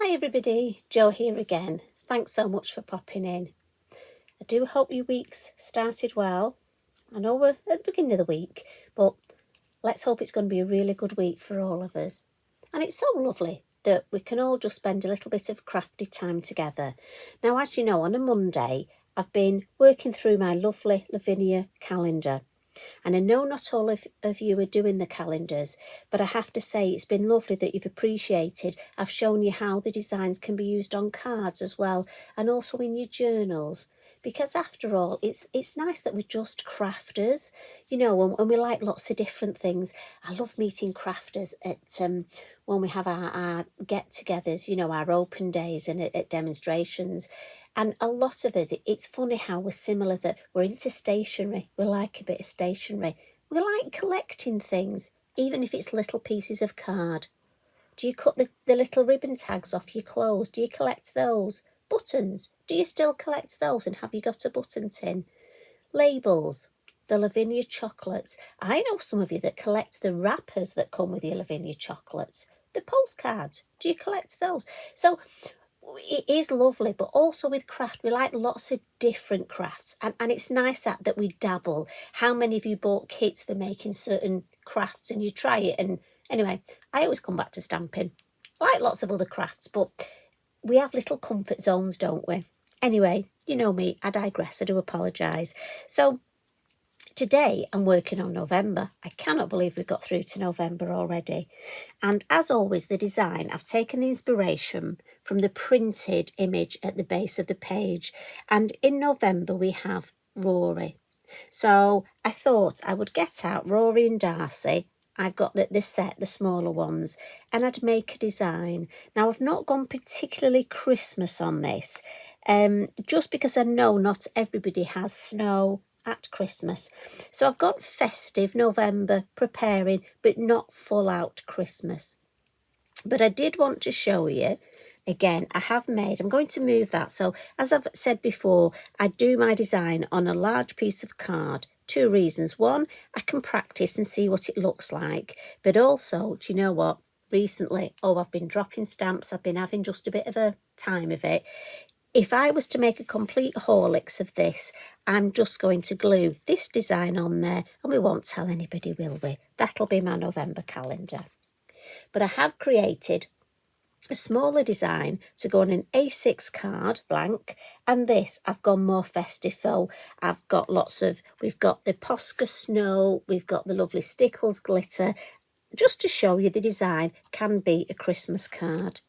Hi everybody, Jo here again. Thanks so much for popping in. I do hope your week's started well. I know we're at the beginning of the week, but let's hope it's going to be a really good week for all of us. And it's so lovely that we can all just spend a little bit of crafty time together. Now, as you know, on a Monday, I've been working through my lovely Lavinia calendar. And I know not all of you are doing the calendars, but I have to say it's been lovely that you've appreciated. I've shown you how the designs can be used on cards as well, and also in your journals. Because after all, it's nice that we're just crafters, you know, and we like lots of different things. I love meeting crafters at when we have our get-togethers, you know, our open days and at demonstrations. And a lot of us, it's funny how we're similar, that we're into stationery. We like a bit of stationery. We like collecting things, even if it's little pieces of card. Do you cut the little ribbon tags off your clothes? Do you collect those? Buttons, do you still collect those? And have you got a button tin? Labels, the Lavinia chocolates. I know some of you that collect the wrappers that come with your Lavinia chocolates. The postcards, do you collect those? So it is lovely, but also with craft, we like lots of different crafts, and it's nice that we dabble. How many of you bought kits for making certain crafts and you try it? And anyway, I always come back to stamping. I like lots of other crafts, but we have little comfort zones, don't we? Anyway, you know me, I digress, I do apologise. So today I'm working on November. I cannot believe we've got through to November already. And as always, the design, I've taken the inspiration from the printed image at the base of the page. And in November, we have Rory. So I thought I would get out Rory and Darcy. I've got this set, the smaller ones, and I'd make a design. Now, I've not gone particularly Christmas on this, just because I know not everybody has snow at Christmas. So I've got festive November preparing, but not full out Christmas. But I did want to show you, again, I'm going to move that. So as I've said before, I do my design on a large piece of card. Two reasons. One, I can practice and see what it looks like. But also, do you know what? Recently, I've been dropping stamps. I've been having just a bit of a time of it. If I was to make a complete Horlicks of this, I'm just going to glue this design on there and we won't tell anybody, will we? That'll be my November calendar. But I have created a smaller design to go on an A6 card, blank, and this I've gone more festive. So I've got we've got the Posca snow, we've got the lovely Stickles glitter, just to show you the design can be a Christmas card.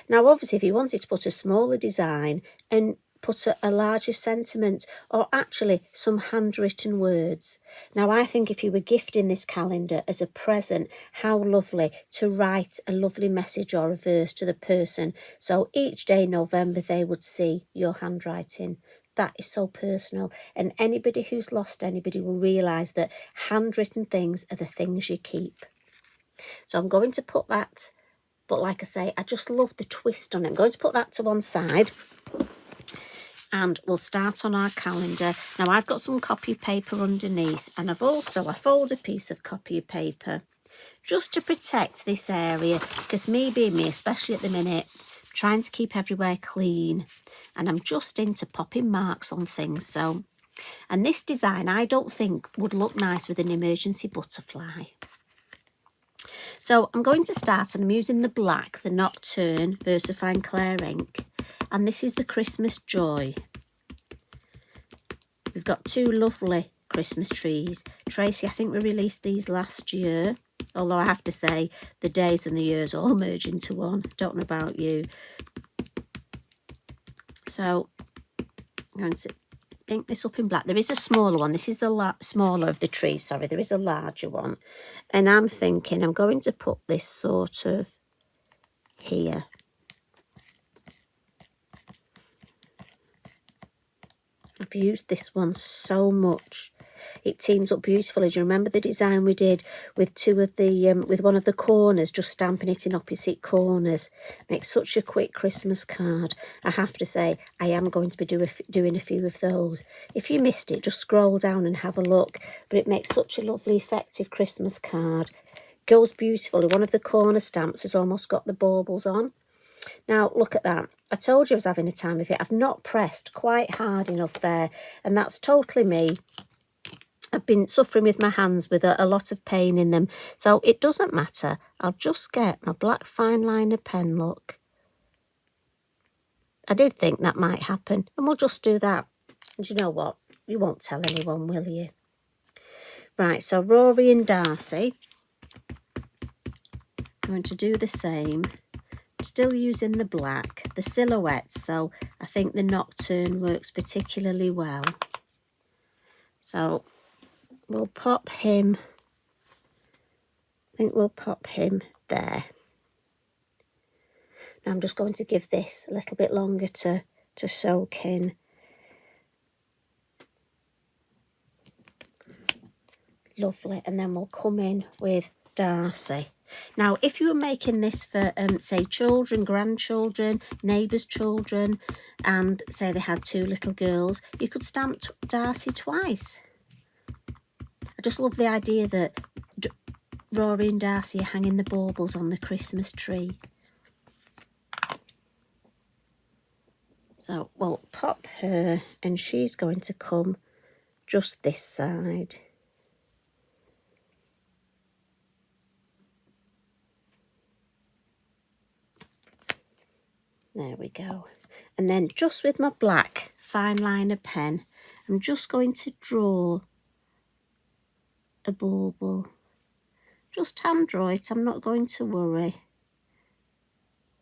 Now, obviously, if you wanted to put a smaller design and put a larger sentiment, or actually some handwritten words. Now, I think if you were gifting this calendar as a present, how lovely to write a lovely message or a verse to the person. So each day in November, they would see your handwriting. That is so personal. And anybody who's lost anybody will realise that handwritten things are the things you keep. So I'm going to put that, but like I say, I just love the twist on it. I'm going to put that to one side and we'll start on our calendar. Now I've got some copy paper underneath, and I fold a piece of copy paper just to protect this area, because me being me, especially at the minute, I'm trying to keep everywhere clean, and I'm just into popping marks on things. So, and this design I don't think would look nice with an emergency butterfly. So I'm going to start, and I'm using the black, the Nocturne VersaFine Clair ink. And this is the Christmas Joy. We've got two lovely Christmas trees. Tracy, I think we released these last year. Although I have to say, the days and the years all merge into one. Don't know about you. So I'm going to ink this up in black. There is a smaller one. This is the smaller of the trees. Sorry, there is a larger one. And I'm thinking I'm going to put this sort of here. I've used this one so much. It teams up beautifully. Do you remember the design we did with with one of the corners, just stamping it in opposite corners? Makes such a quick Christmas card. I have to say, I am going to be doing a few of those. If you missed it, just scroll down and have a look. But it makes such a lovely, effective Christmas card. Goes beautifully. One of the corner stamps has almost got the baubles on. Now, look at that. I told you I was having a time of it. I've not pressed quite hard enough there, and that's totally me. I've been suffering with my hands with a lot of pain in them, so it doesn't matter. I'll just get my black fine liner pen, look. I did think that might happen, and we'll just do that. And you know what? You won't tell anyone, will you? Right, so Rory and Darcy. I'm going to do the same. Still using the black, the silhouettes, so I think the nocturne works particularly well. So we'll pop him, I think we'll pop him there. Now I'm just going to give this a little bit longer to soak in. Lovely, and then we'll come in with Darcy. Now, if you were making this for, say, children, grandchildren, neighbours' children, and say they had 2 little girls, you could stamp Darcy twice. I just love the idea that Rory and Darcy are hanging the baubles on the Christmas tree. So we'll pop her, and she's going to come just this side. There we go. And then just with my black fine liner pen, I'm just going to draw a bauble. Just hand draw it, I'm not going to worry.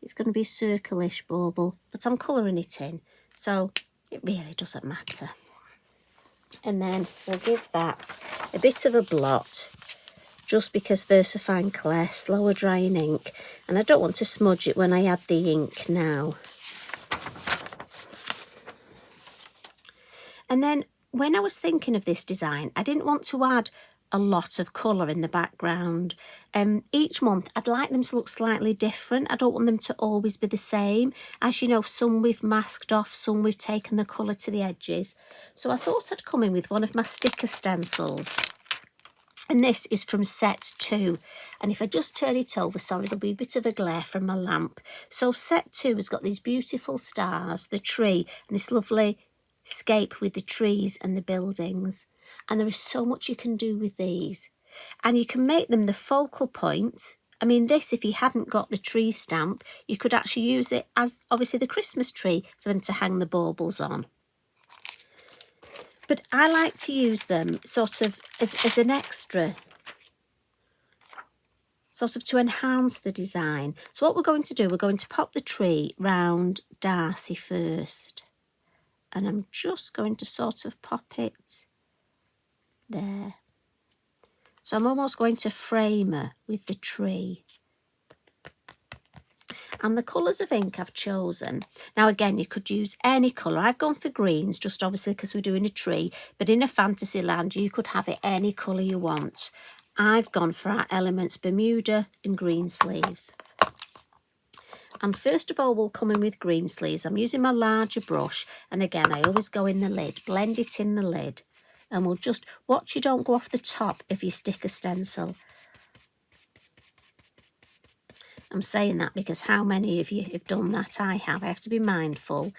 It's going to be a circle-ish bauble, but I'm colouring it in, so it really doesn't matter. And then we'll give that a bit of a blot, just because VersaFine Clair, slower drying ink, and I don't want to smudge it when I add the ink now. And then when I was thinking of this design, I didn't want to add a lot of colour in the background. Each month I'd like them to look slightly different. I don't want them to always be the same. As you know, some we've masked off, some we've taken the colour to the edges. So I thought I'd come in with one of my sticker stencils. And this is from set 2. And if I just turn it over, sorry, there'll be a bit of a glare from my lamp. So set 2 has got these beautiful stars, the tree, and this lovely scape with the trees and the buildings. And there is so much you can do with these. And you can make them the focal point. I mean, this, if you hadn't got the tree stamp, you could actually use it as, obviously, the Christmas tree for them to hang the baubles on. But I like to use them sort of as an extra, sort of to enhance the design. So what we're going to do, we're going to pop the tree round Darcy first. And I'm just going to sort of pop it there. So I'm almost going to frame her with the tree. And the colours of ink I've chosen. Now again, you could use any colour. I've gone for greens, just obviously because we're doing a tree. But in a fantasy land, you could have it any colour you want. I've gone for our Elements Bermuda and green sleeves. And first of all, we'll come in with green sleeves. I'm using my larger brush. And again, I always go in the lid, blend it in the lid. And we'll just watch you don't go off the top of your sticker stencil. I'm saying that because how many of you have done that? I have to be mindful.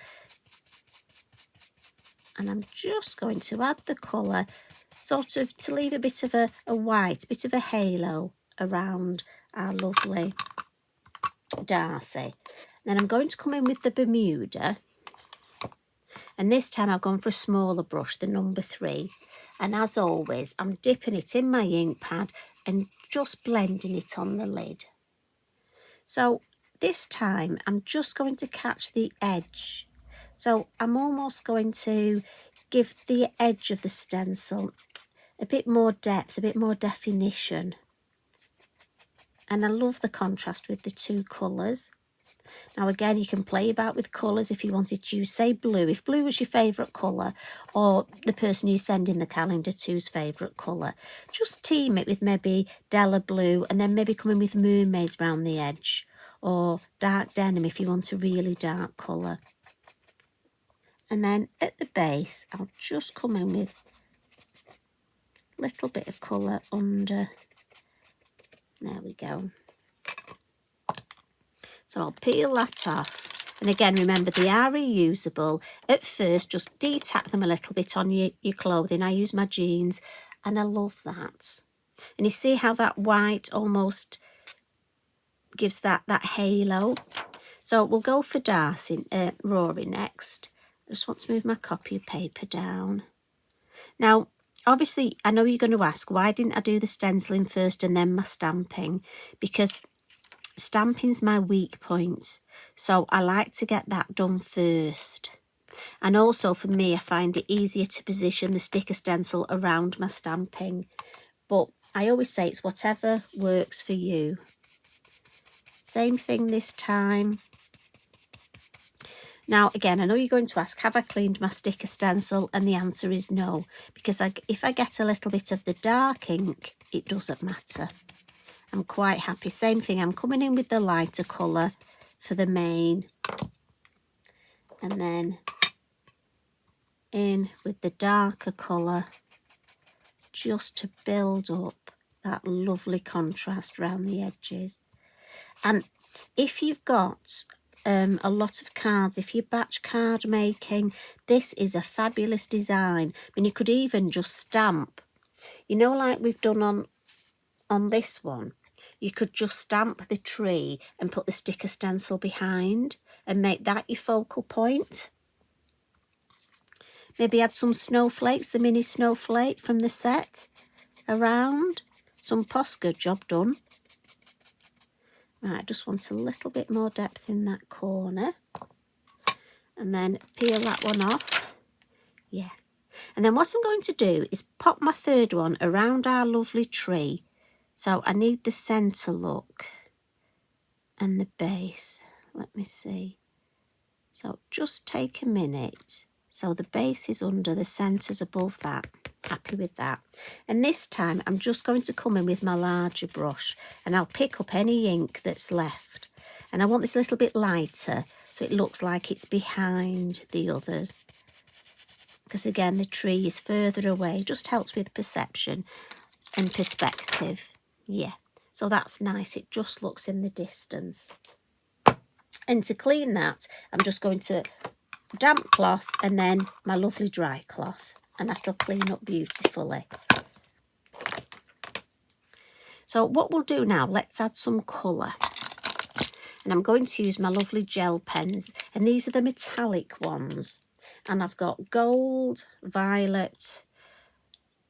And I'm just going to add the colour, sort of to leave a bit of a white, bit of a halo around our lovely Darcy. Then I'm going to come in with the Bermuda. And this time I've gone for a smaller brush, the number 3. And as always, I'm dipping it in my ink pad and just blending it on the lid. So this time I'm just going to catch the edge. So I'm almost going to give the edge of the stencil a bit more depth, a bit more definition. And I love the contrast with the 2 colours. Now again, you can play about with colours if you wanted to use, say, blue. If blue was your favourite colour, or the person you send in the calendar to's favourite colour, just team it with maybe Della blue and then maybe come in with mermaids around the edge, or dark denim if you want a really dark colour. And then at the base, I'll just come in with a little bit of colour under. There we go. So I'll peel that off. And again, remember, they are reusable. At first, just de-tack them a little bit on your clothing. I use my jeans, and I love that. And you see how that white almost gives that halo. So we'll go for Darcy, Rory next. I just want to move my copy of paper down. Now, obviously, I know you're going to ask, why didn't I do the stenciling first and then my stamping? Because stamping's my weak point. So I like to get that done first. And also for me, I find it easier to position the sticker stencil around my stamping. But I always say it's whatever works for you. Same thing this time. Now, again, I know you're going to ask, have I cleaned my sticker stencil? And the answer is no, because if I get a little bit of the dark ink, it doesn't matter. I'm quite happy. Same thing, I'm coming in with the lighter colour for the main. And then in with the darker colour, just to build up that lovely contrast around the edges. And if you've got a lot of cards, if you're batch card making, this is a fabulous design. I mean, you could even just stamp, you know, like we've done on this one. You could just stamp the tree and put the sticker stencil behind and make that your focal point. Maybe add some snowflakes, the mini snowflake from the set around. Some Posca, job done. Right, I just want a little bit more depth in that corner. And then peel that one off. Yeah. And then what I'm going to do is pop my third one around our lovely tree. So I need the centre look and the base. Let me see. So just take a minute. So the base is under, the centre's above that. Happy with that. And this time I'm just going to come in with my larger brush and I'll pick up any ink that's left. And I want this a little bit lighter so it looks like it's behind the others. Because again, the tree is further away. Just helps with perception and perspective. Yeah, so that's nice. It just looks in the distance. And to clean that, I'm just going to damp cloth and then my lovely dry cloth. And that'll clean up beautifully. So what we'll do now, let's add some colour. And I'm going to use my lovely gel pens. And these are the metallic ones. And I've got gold, violet,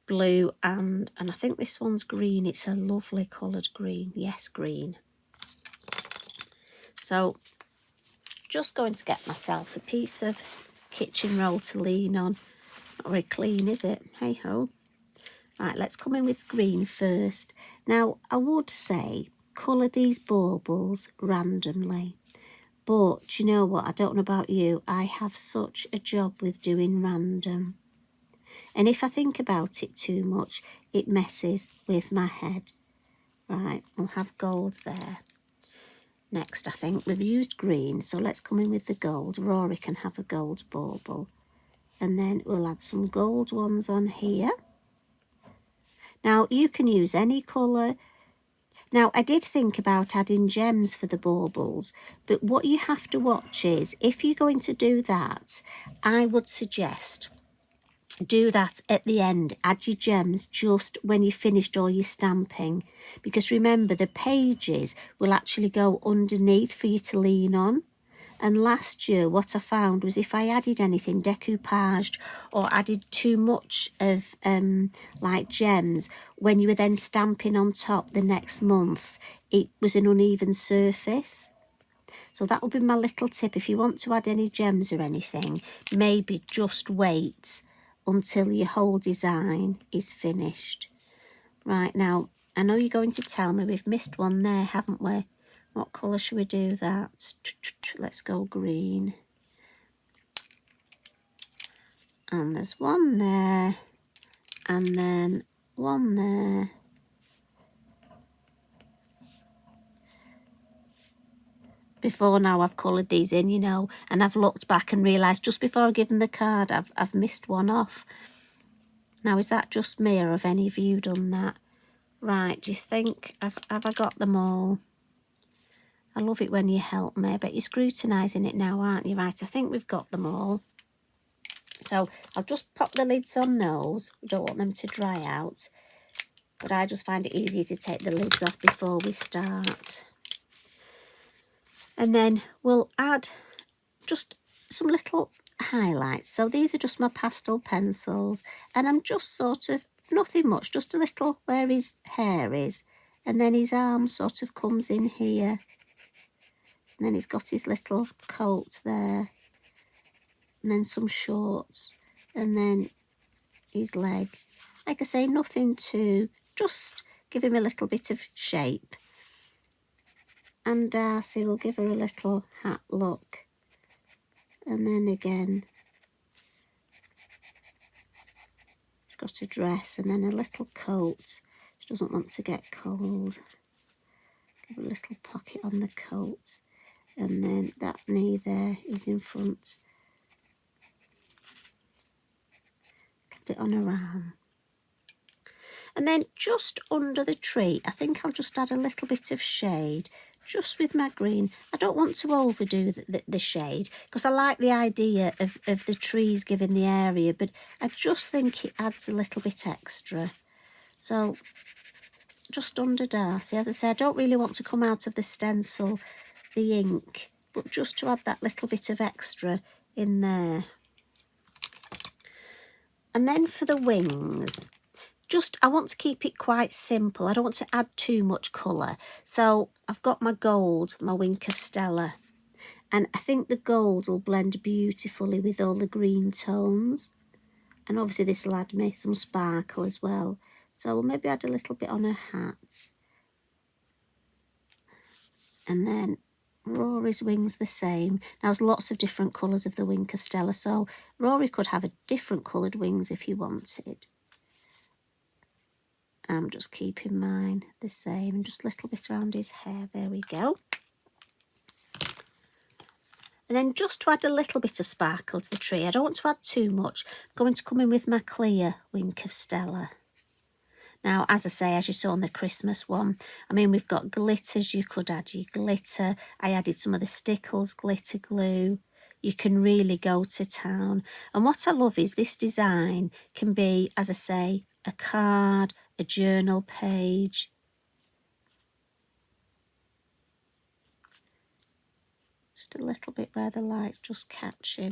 blue, and I think this one's green. It's a lovely coloured green. Yes, green. So just going to get myself a piece of kitchen roll to lean on. Not very clean, is it? Hey ho. Right, let's come in with green first. Now, I would say colour these baubles randomly. But you know what? I don't know about you. I have such a job with doing random. And if I think about it too much, it messes with my head. Right, we'll have gold there. Next, I think we've used green, so let's come in with the gold. Rory can have a gold bauble. And then we'll add some gold ones on here. Now, you can use any colour. Now, I did think about adding gems for the baubles, but what you have to watch is, if you're going to do that, I would suggest do that at the end. Add your gems just when you've finished all your stamping. Because remember, the pages will actually go underneath for you to lean on. And last year, what I found was if I added anything decoupaged or added too much of like gems, when you were then stamping on top the next month, it was an uneven surface. So that will be my little tip. If you want to add any gems or anything, maybe just wait until your whole design is finished. Right, now, I know you're going to tell me we've missed one there, haven't we? What colour should we do that? Let's go green. And there's one there. And then one there. Before now I've coloured these in, you know, and I've looked back and realised just before I give them the card I've missed one off. Now, is that just me or have any of you done that? Right, do you think, have I got them all? I love it when you help me. I bet you're scrutinising it now, aren't you? Right, I think we've got them all. So I'll just pop the lids on those. We don't want them to dry out. But I just find it easier to take the lids off before we start. And then we'll add just some little highlights. So these are just my pastel pencils. And I'm just sort of, nothing much, just a little where his hair is. And then his arm sort of comes in here. And then he's got his little coat there. And then some shorts. And then his leg. Like I say, nothing to, just give him a little bit of shape. And Darcy will give her a little hat look. And then again, she's got a dress and then a little coat. She doesn't want to get cold. Give her a little pocket on the coat. And then that knee there is in front. A bit on her arm. And then just under the tree, I think I'll just add a little bit of shade, just with my green. I don't want to overdo the shade, because I like the idea of the trees giving the area, but I just think it adds a little bit extra. So, just under Darcy, as I say, I don't really want to come out of the stencil, the ink, but just to add that little bit of extra in there. And then for the wings, I want to keep it quite simple. I don't want to add too much colour. So I've got my gold, my Wink of Stella. And I think the gold will blend beautifully with all the green tones. And obviously this will add me some sparkle as well. So we'll maybe add a little bit on her hat. And then Rory's wings the same. Now there's lots of different colours of the Wink of Stella. So Rory could have a different coloured wings if he wanted. I'm just keeping mine the same, and just a little bit around his hair. There we go. And then just to add a little bit of sparkle to the tree, I don't want to add too much. I'm going to come in with my clear Wink of Stella. Now, as I say, as you saw on the Christmas one, I mean, we've got glitters. You could add your glitter. I added some of the Stickles glitter glue. You can really go to town. And what I love is this design can be, as I say, a card, a journal page. Just a little bit where the light's just catching.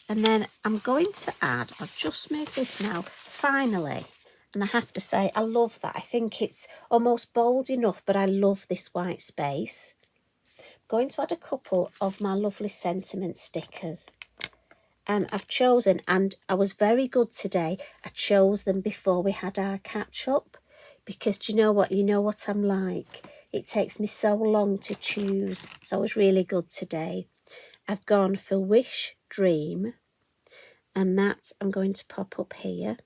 And then I'm going to add, I've just made this now, finally. And I have to say, I love that. I think it's almost bold enough, but I love this white space. I'm going to add a couple of my lovely sentiment stickers. And I've chosen, and I was very good today, I chose them before we had our catch-up. Because do you know what I'm like? It takes me so long to choose. So I was really good today. I've gone for Wish, Dream. And that I'm going to pop up here.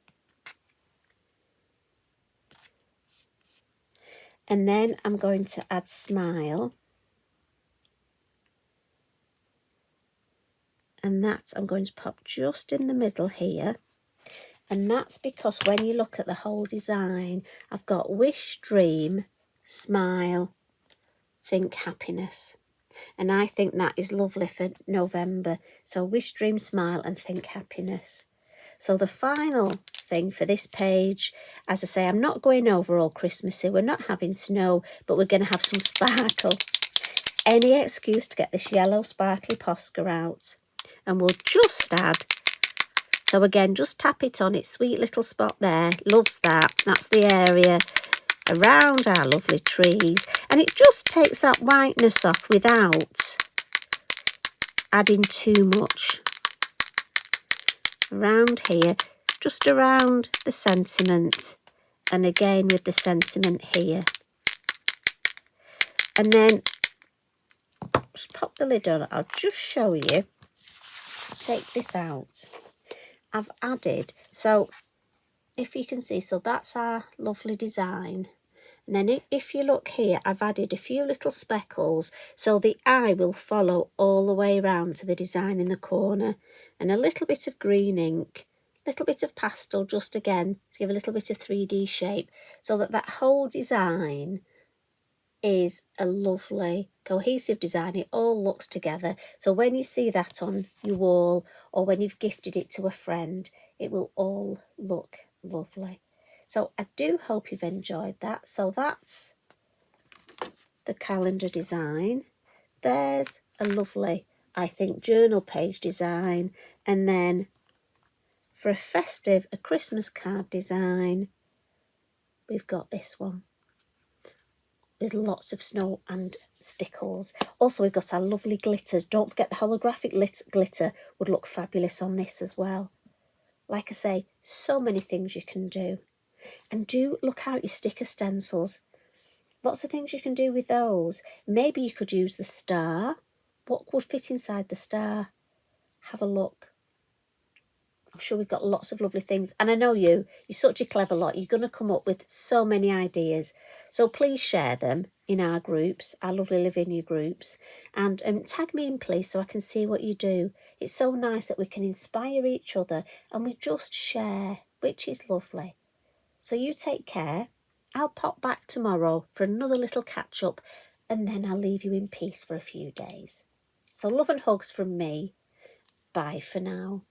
And then I'm going to add Smile. And that I'm going to pop just in the middle here. And that's because when you look at the whole design, I've got Wish, Dream, Smile, Think Happiness. And I think that is lovely for November. So Wish, Dream, Smile and Think Happiness. So the final thing for this page, as I say, I'm not going over all Christmassy. We're not having snow, but we're going to have some sparkle. Any excuse to get this yellow sparkly Posca out. And we'll just add, so again, just tap it on its sweet little spot there. Loves that. That's the area around our lovely trees. And it just takes that whiteness off without adding too much. Around here, just around the sentiment. And again with the sentiment here. And then, just pop the lid on. I'll just show you. Take this out. I've added, so if you can see, so that's our lovely design. And then if you look here, I've added a few little speckles so the eye will follow all the way around to the design in the corner. And a little bit of green ink, little bit of pastel, just again to give a little bit of 3D shape, so that that whole design is a lovely cohesive design. It all looks together, so when you see that on your wall or when you've gifted it to a friend, it will all look lovely. So I do hope you've enjoyed that. So that's the calendar design. There's a lovely, I think, journal page design, and then for a Christmas card design, we've got this one with lots of snow and stickles. Also, we've got our lovely glitters. Don't forget the holographic glitter would look fabulous on this as well. Like I say, so many things you can do. And do look out your sticker stencils. Lots of things you can do with those. Maybe you could use the star. What would fit inside the star? Have a look. I'm sure we've got lots of lovely things. And I know you're such a clever lot. You're going to come up with so many ideas. So please share them in our groups, our lovely Lavinia groups. And tag me in, please, so I can see what you do. It's so nice that we can inspire each other and we just share, which is lovely. So you take care. I'll pop back tomorrow for another little catch up, and then I'll leave you in peace for a few days. So love and hugs from me. Bye for now.